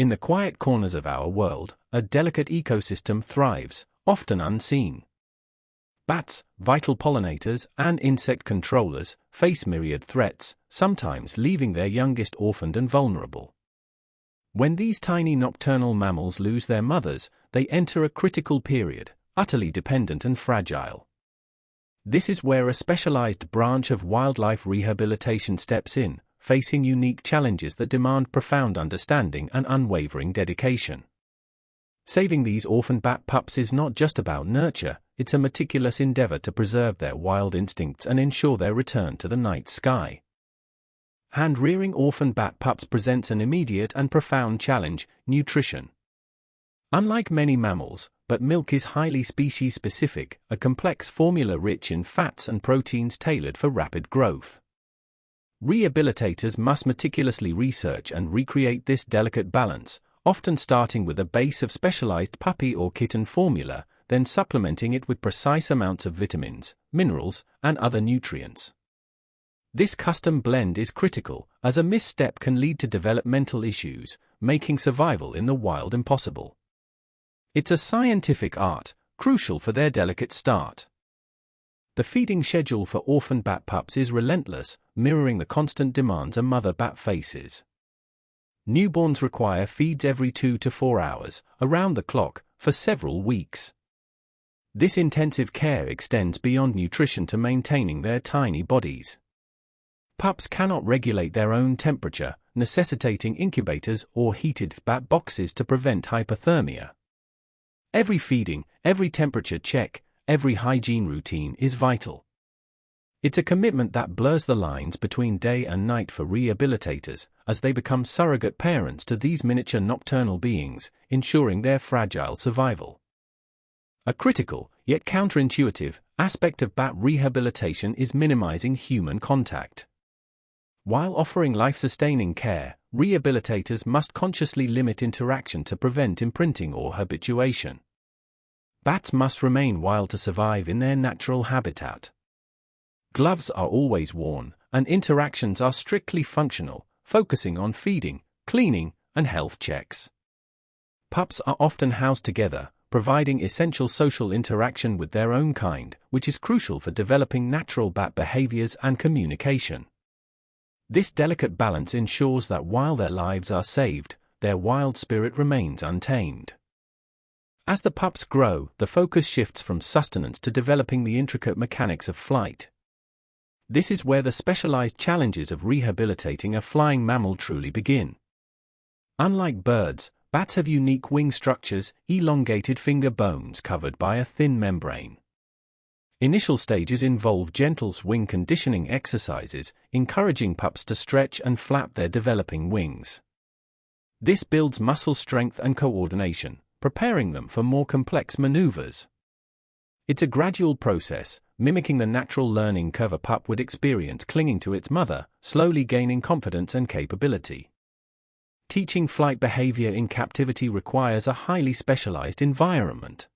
In the quiet corners of our world, a delicate ecosystem thrives, often unseen. Bats, vital pollinators, and insect controllers, face myriad threats, sometimes leaving their youngest orphaned and vulnerable. When these tiny nocturnal mammals lose their mothers, they enter a critical period, utterly dependent and fragile. This is where a specialized branch of wildlife rehabilitation steps in, facing unique challenges that demand profound understanding and unwavering dedication. Saving these orphaned bat pups is not just about nurture, it's a meticulous endeavor to preserve their wild instincts and ensure their return to the night sky. Hand-rearing orphaned bat pups presents an immediate and profound challenge: nutrition. Unlike many mammals, bat milk is highly species-specific, a complex formula rich in fats and proteins tailored for rapid growth. Rehabilitators must meticulously research and recreate this delicate balance, often starting with a base of specialized puppy or kitten formula, then supplementing it with precise amounts of vitamins, minerals, and other nutrients. This custom blend is critical, as a misstep can lead to developmental issues, making survival in the wild impossible. It's a scientific art, crucial for their delicate start. The feeding schedule for orphaned bat pups is relentless, mirroring the constant demands a mother bat faces. Newborns require feeds every 2 to 4 hours, around the clock, for several weeks. This intensive care extends beyond nutrition to maintaining their tiny bodies. Pups cannot regulate their own temperature, necessitating incubators or heated bat boxes to prevent hypothermia. Every feeding, every temperature check, every hygiene routine is vital. It's a commitment that blurs the lines between day and night for rehabilitators, as they become surrogate parents to these miniature nocturnal beings, ensuring their fragile survival. A critical, yet counterintuitive, aspect of bat rehabilitation is minimizing human contact. While offering life-sustaining care, rehabilitators must consciously limit interaction to prevent imprinting or habituation. Bats must remain wild to survive in their natural habitat. Gloves are always worn, and interactions are strictly functional, focusing on feeding, cleaning, and health checks. Pups are often housed together, providing essential social interaction with their own kind, which is crucial for developing natural bat behaviors and communication. This delicate balance ensures that while their lives are saved, their wild spirit remains untamed. As the pups grow, the focus shifts from sustenance to developing the intricate mechanics of flight. This is where the specialized challenges of rehabilitating a flying mammal truly begin. Unlike birds, bats have unique wing structures, elongated finger bones covered by a thin membrane. Initial stages involve gentle wing conditioning exercises, encouraging pups to stretch and flap their developing wings. This builds muscle strength and coordination, preparing them for more complex maneuvers. It's a gradual process, mimicking the natural learning curve a pup would experience clinging to its mother, slowly gaining confidence and capability. Teaching flight behavior in captivity requires a highly specialized environment.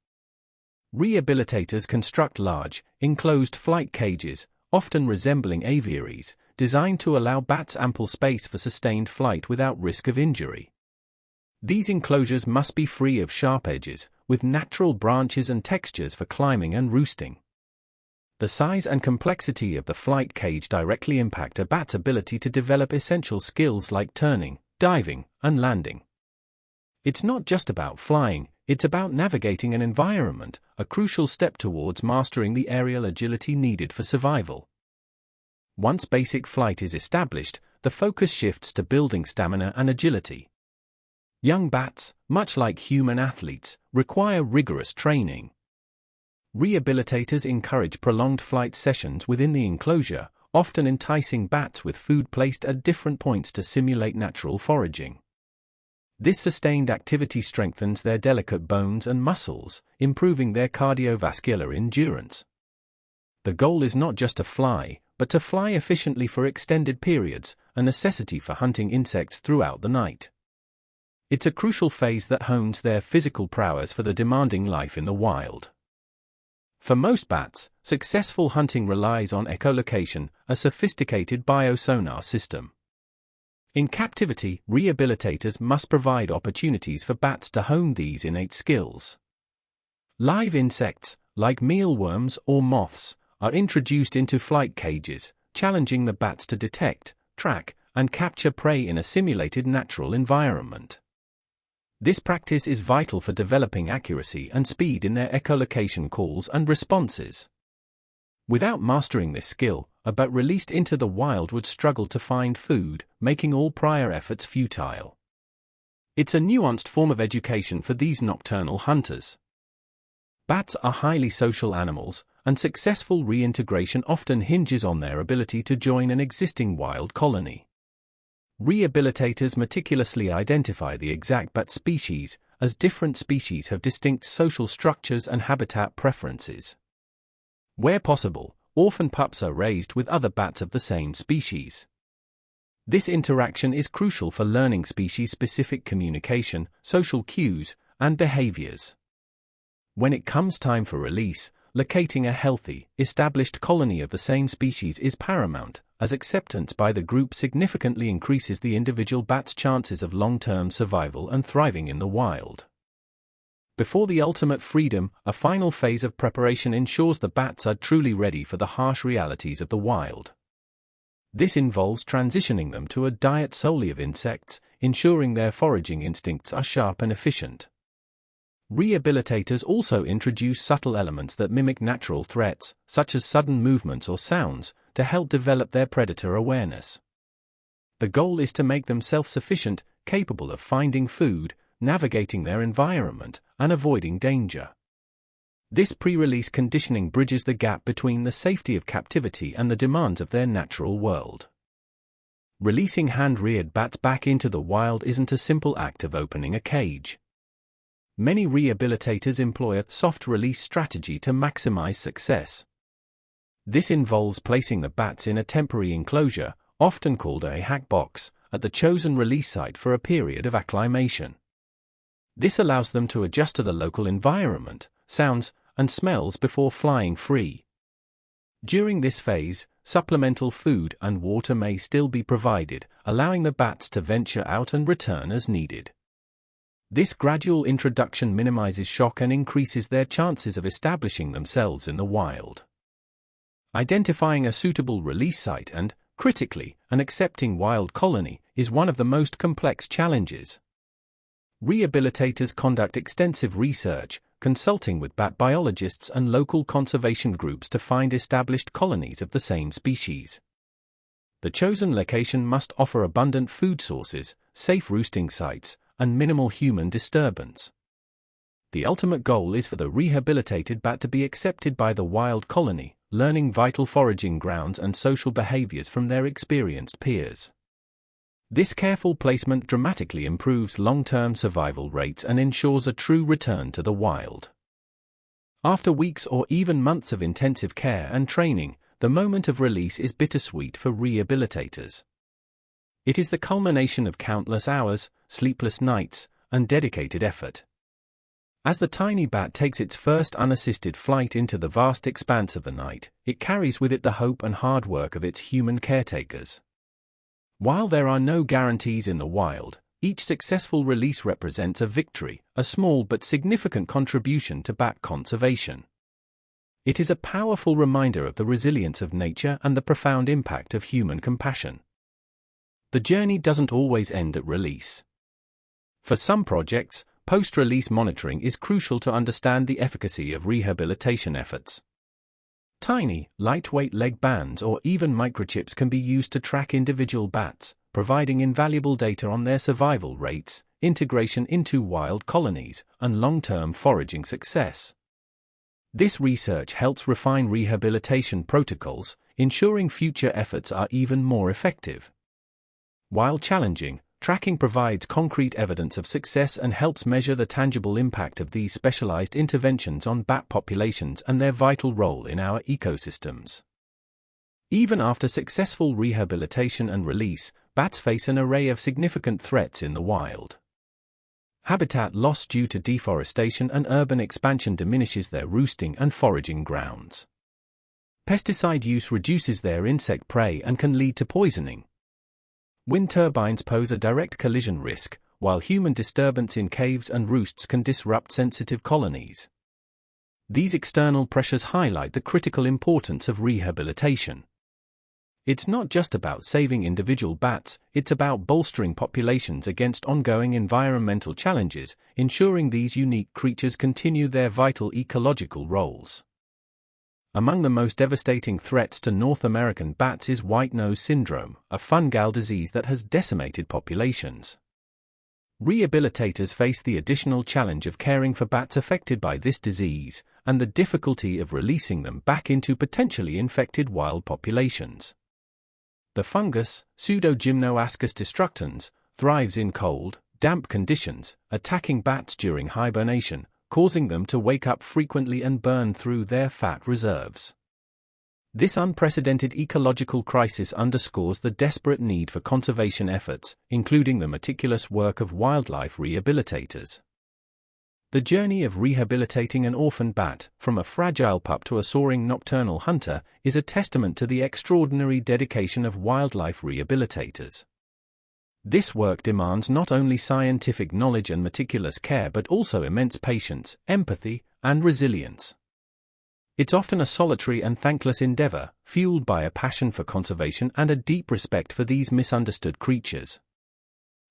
Rehabilitators construct large, enclosed flight cages, often resembling aviaries, designed to allow bats ample space for sustained flight without risk of injury. These enclosures must be free of sharp edges, with natural branches and textures for climbing and roosting. The size and complexity of the flight cage directly impact a bat's ability to develop essential skills like turning, diving, and landing. It's not just about flying, it's about navigating an environment, a crucial step towards mastering the aerial agility needed for survival. Once basic flight is established, the focus shifts to building stamina and agility. Young bats, much like human athletes, require rigorous training. Rehabilitators encourage prolonged flight sessions within the enclosure, often enticing bats with food placed at different points to simulate natural foraging. This sustained activity strengthens their delicate bones and muscles, improving their cardiovascular endurance. The goal is not just to fly, but to fly efficiently for extended periods, a necessity for hunting insects throughout the night. It's a crucial phase that hones their physical prowess for the demanding life in the wild. For most bats, successful hunting relies on echolocation, a sophisticated biosonar system. In captivity, rehabilitators must provide opportunities for bats to hone these innate skills. Live insects, like mealworms or moths, are introduced into flight cages, challenging the bats to detect, track, and capture prey in a simulated natural environment. This practice is vital for developing accuracy and speed in their echolocation calls and responses. Without mastering this skill, a bat released into the wild would struggle to find food, making all prior efforts futile. It's a nuanced form of education for these nocturnal hunters. Bats are highly social animals, and successful reintegration often hinges on their ability to join an existing wild colony. Rehabilitators meticulously identify the exact bat species, as different species have distinct social structures and habitat preferences. Where possible, orphan pups are raised with other bats of the same species. This interaction is crucial for learning species-specific communication, social cues, and behaviors. When it comes time for release, locating a healthy, established colony of the same species is paramount, as acceptance by the group significantly increases the individual bat's chances of long-term survival and thriving in the wild. Before the ultimate freedom, a final phase of preparation ensures the bats are truly ready for the harsh realities of the wild. This involves transitioning them to a diet solely of insects, ensuring their foraging instincts are sharp and efficient. Rehabilitators also introduce subtle elements that mimic natural threats, such as sudden movements or sounds, to help develop their predator awareness. The goal is to make them self-sufficient, capable of finding food, navigating their environment, and avoiding danger. This pre-release conditioning bridges the gap between the safety of captivity and the demands of their natural world. Releasing hand-reared bats back into the wild isn't a simple act of opening a cage. Many rehabilitators employ a soft-release strategy to maximize success. This involves placing the bats in a temporary enclosure, often called a hack box, at the chosen release site for a period of acclimation. This allows them to adjust to the local environment, sounds, and smells before flying free. During this phase, supplemental food and water may still be provided, allowing the bats to venture out and return as needed. This gradual introduction minimizes shock and increases their chances of establishing themselves in the wild. Identifying a suitable release site and, critically, an accepting wild colony is one of the most complex challenges. Rehabilitators conduct extensive research, consulting with bat biologists and local conservation groups to find established colonies of the same species. The chosen location must offer abundant food sources, safe roosting sites, and minimal human disturbance. The ultimate goal is for the rehabilitated bat to be accepted by the wild colony, learning vital foraging grounds and social behaviors from their experienced peers. This careful placement dramatically improves long-term survival rates and ensures a true return to the wild. After weeks or even months of intensive care and training, the moment of release is bittersweet for rehabilitators. It is the culmination of countless hours, sleepless nights, and dedicated effort. As the tiny bat takes its first unassisted flight into the vast expanse of the night, it carries with it the hope and hard work of its human caretakers. While there are no guarantees in the wild, each successful release represents a victory, a small but significant contribution to bat conservation. It is a powerful reminder of the resilience of nature and the profound impact of human compassion. The journey doesn't always end at release. For some projects, post-release monitoring is crucial to understand the efficacy of rehabilitation efforts. Tiny, lightweight leg bands or even microchips can be used to track individual bats, providing invaluable data on their survival rates, integration into wild colonies, and long-term foraging success. This research helps refine rehabilitation protocols, ensuring future efforts are even more effective. While challenging, tracking provides concrete evidence of success and helps measure the tangible impact of these specialized interventions on bat populations and their vital role in our ecosystems. Even after successful rehabilitation and release, bats face an array of significant threats in the wild. Habitat loss due to deforestation and urban expansion diminishes their roosting and foraging grounds. Pesticide use reduces their insect prey and can lead to poisoning. Wind turbines pose a direct collision risk, while human disturbance in caves and roosts can disrupt sensitive colonies. These external pressures highlight the critical importance of rehabilitation. It's not just about saving individual bats, it's about bolstering populations against ongoing environmental challenges, ensuring these unique creatures continue their vital ecological roles. Among the most devastating threats to North American bats is white nose syndrome, a fungal disease that has decimated populations. Rehabilitators face the additional challenge of caring for bats affected by this disease, and the difficulty of releasing them back into potentially infected wild populations. The fungus, Pseudogymnoascus destructans, thrives in cold, damp conditions, attacking bats during hibernation, causing them to wake up frequently and burn through their fat reserves. This unprecedented ecological crisis underscores the desperate need for conservation efforts, including the meticulous work of wildlife rehabilitators. The journey of rehabilitating an orphaned bat, from a fragile pup to a soaring nocturnal hunter, is a testament to the extraordinary dedication of wildlife rehabilitators. This work demands not only scientific knowledge and meticulous care but also immense patience, empathy, and resilience. It's often a solitary and thankless endeavor, fueled by a passion for conservation and a deep respect for these misunderstood creatures.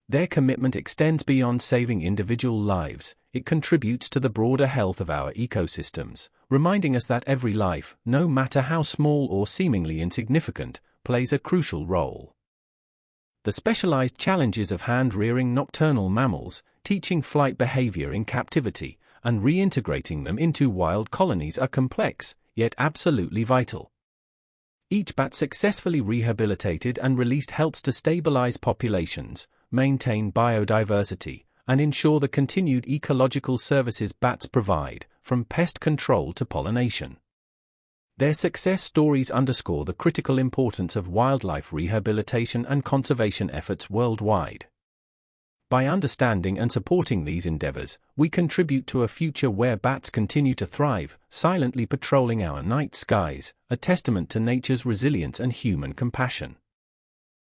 Their commitment extends beyond saving individual lives. It contributes to the broader health of our ecosystems, reminding us that every life, no matter how small or seemingly insignificant, plays a crucial role. The specialized challenges of hand-rearing nocturnal mammals, teaching flight behavior in captivity, and reintegrating them into wild colonies are complex, yet absolutely vital. Each bat successfully rehabilitated and released helps to stabilize populations, maintain biodiversity, and ensure the continued ecological services bats provide, from pest control to pollination. Their success stories underscore the critical importance of wildlife rehabilitation and conservation efforts worldwide. By understanding and supporting these endeavors, we contribute to a future where bats continue to thrive, silently patrolling our night skies, a testament to nature's resilience and human compassion.